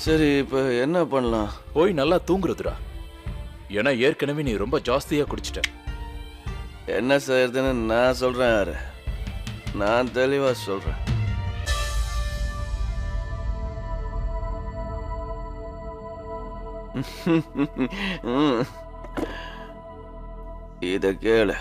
சரி இப்ப என்ன பண்ணலாம்? போய் நல்லா தூங்குறதுடா. ஏன்னா ஏற்கனவே நீ ரொம்ப ஜாஸ்தியா குடிச்சிட்ட. என்ன செய்யறதுன்னு நான் சொல்றேன் யாரு. நான் தெளிவா சொல்றேன். இத கேளு.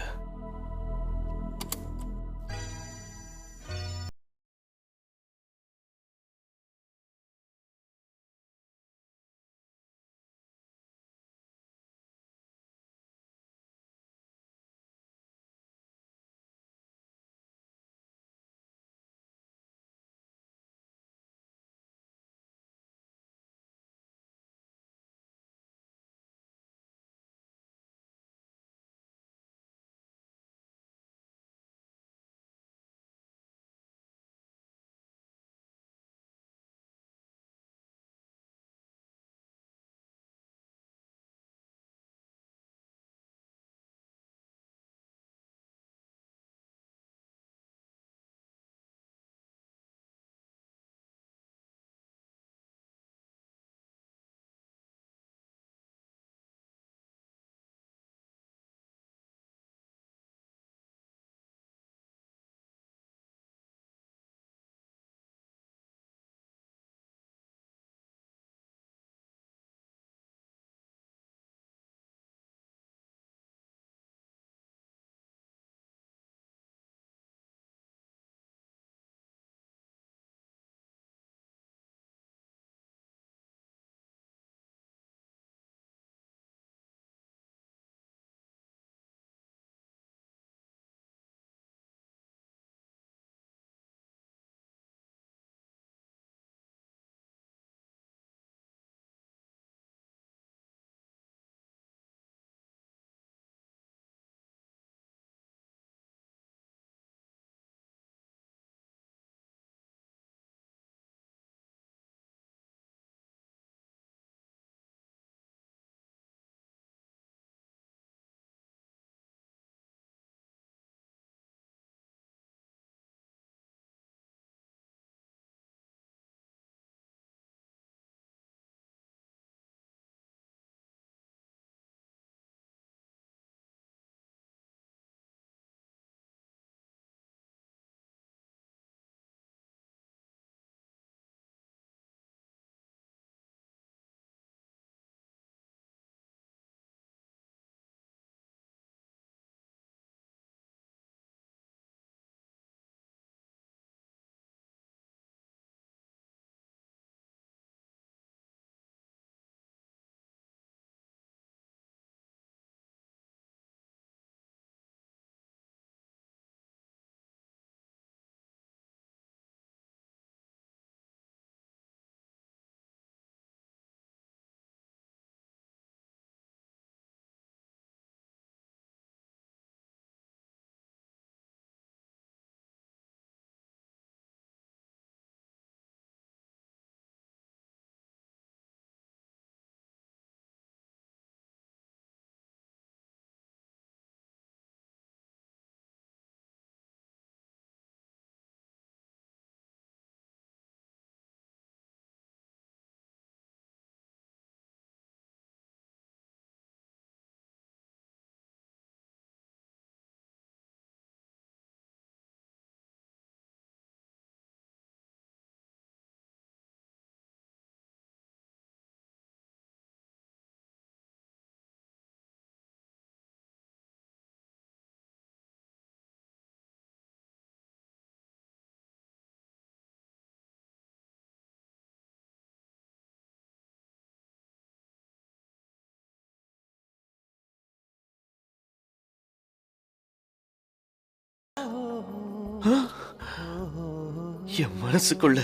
என் மனசுக்குள்ள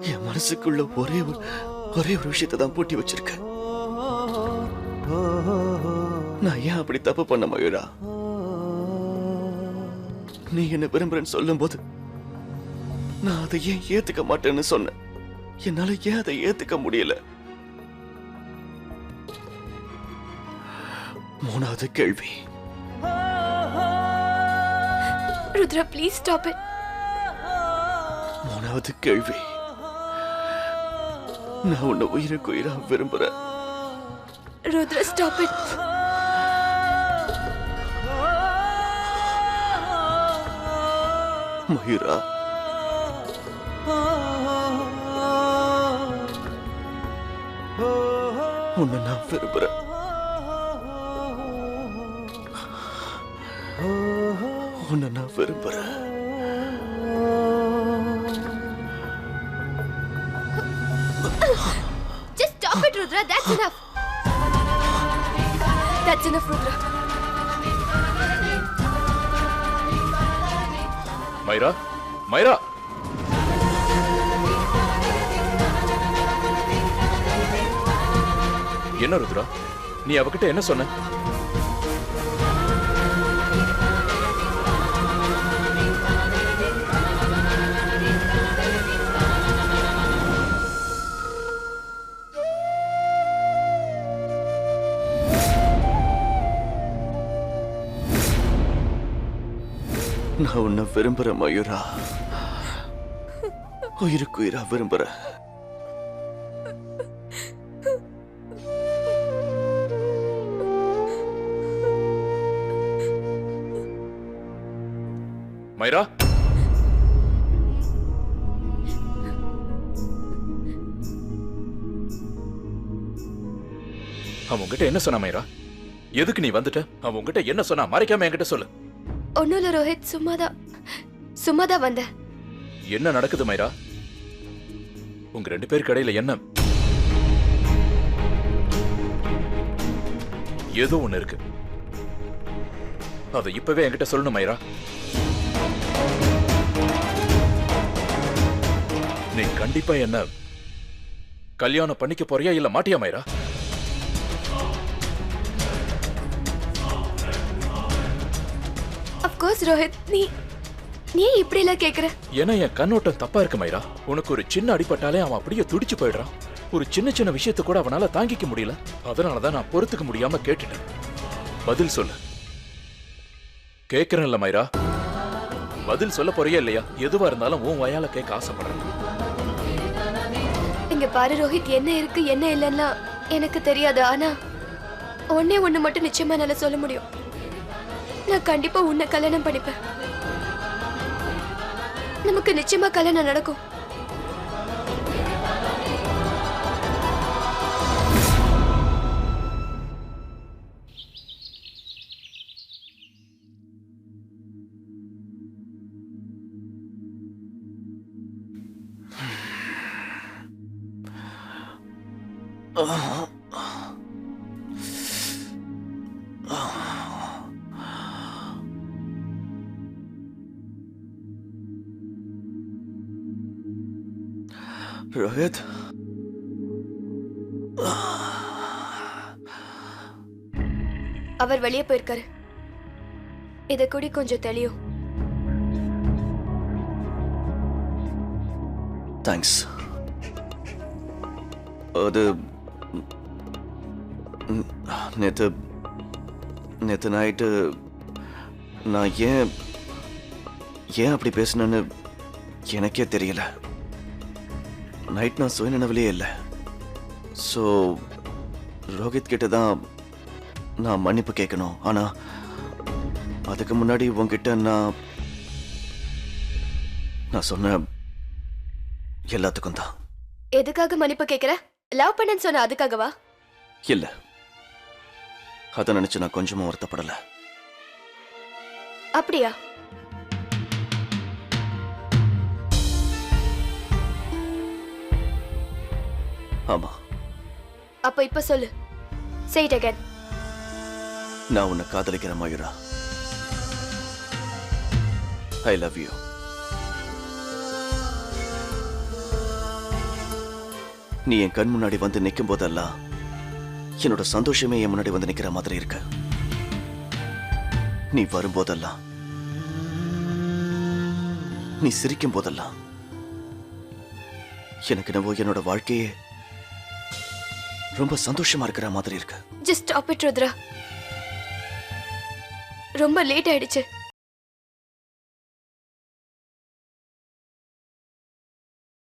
என் மனசுக்குள்ள ஒரே ஒரு விஷயத்தை தான் பூட்டி வச்சிருக்க. நான் ஏன் அப்படி தப்பு பண்ண மயூரா? நீ என்ன விரும்புறேன்னு சொல்லும் போது நான் அதை ஏன் ஏத்துக்க மாட்டேன்னு சொன்னேன். என்னால ஏன் அதை ஏத்துக்க முடியல? மூணாவது கேள்வி. Rudra, please stop it. மூணாவது கேள்வி. நான் உன்னை உயிருக்கு உயிரா விரும்புறேன். Rudra, stop it. மயூரா, உன்னை நான் விரும்புறேன். உன்னை நான் விரும்புறேன். Just stop it, Rudra. That's enough. That's enough, Rudra. மைரா, மைரா, என்ன ருத்ரா, நீ அவகிட்ட என்ன சொன்ன? நான் உன்னை விரும்புறேன் மயூரா. உயிருக்கு உயிரா விரும்புறேன். மைரா, அவன் உங்ககிட்ட என்ன சொன்னா மைரா? எதுக்கு நீ வந்துட்ட? அவன் உங்ககிட்ட என்ன சொன்னா? மறைக்காம என்கிட்ட சொல்லு. ஒன்னும் இல்ல ரோஹித், சும்மாதான் வந்தேன். என்ன நடக்குது மைரா? உங்க ரெண்டு பேருக்கு இடையில என்ன? ஏதோ ஒண்ணு இருக்கு. அதை இப்பவே என்கிட்ட சொல்லணும் மைரா. நீ கண்டிப்பா என்ன கல்யாணம் பண்ணிக்க போறியா இல்ல மாட்டியா மைரா? Of course ரோஹித், நீ இப்படி எல்லாம் கேக்குற? ஏன்னா என் கண்ணோட்டம் தப்பா இருக்கு மைரா. உனக்கு ஒரு சின்ன அடிபட்டாலே அவன் அப்படியே துடிச்சு போயிடுறான். ஒரு சின்ன சின்ன விஷயத்தை கூட அவனால தாங்கிக்க முடியல. அதனாலதான் நான் பொறுத்துக்க முடியாம கேட்டுட்டேன். பதில் சொல்லு. கேக்குறேன்ல மைரா, பதில் சொல்ல போறியா இல்லையா? எதுவா இருந்தாலும் உன் வயால கேட்க ஆசைப்படுறேன். இங்க பாரு ரோஹித், என்ன இருக்கு என்ன இல்லன்னா எனக்கு தெரியாது. ஆனா ஒண்ணே ஒண்ணு மட்டும் நிச்சயமா என்னால சொல்ல முடியும். நான் கண்டிப்பா உன்னை கல்யாணம் பண்ணிப்பேன். நமக்கு நிச்சயமா கல்யாணம் நடக்கும். ரோஹித், அவர் வெளியே போயிருக்காரு. இத கூடி கொஞ்சம் தெளியும். தேங்க்ஸ். அது நேத்து நைட்டு நான் ஏன் அப்படி பேசினேன்னு எனக்கே தெரியல. நைட் நான் சுயநினைவிலே இல்லை. ஸோ ரோஹித் கிட்ட தான் நான் மன்னிப்பு கேட்கணும். ஆனா அதுக்கு முன்னாடி உங்ககிட்ட நான் சொன்ன எல்லாத்துக்கும் தான். எதுக்காக மன்னிப்பு கேக்குற? லவ் பண்ணேன்னு சொன்ன அதுக்காகவா? இல்ல, அதை நினைச்சு நான் கொஞ்சமும் வருத்தப்படல. அப்படியா? ஆமா. அப்ப இப்ப சொல்லு. Say it again. நான் உன்னை காதலிக்கிறேன் மயூரா. I love you. நீ என் கண் முன்னாடி வந்து நிற்கும் போதெல்லாம் என்னோட சந்தோஷமே என் முன்னாடி வந்து நிக்கிற மாதிரி இருக்கு. நீ வரும்போதெல்லாம், நீ சிரிக்கும் போதெல்லாம் எனக்கு என்னவோ என்னோட வாழ்க்கையே ரொம்ப சந்தோஷமா இருக்கிற மாதிரி இருக்கு. Just stop it, Rudra. ரொம்ப லேட் ஆயிடுச்சு.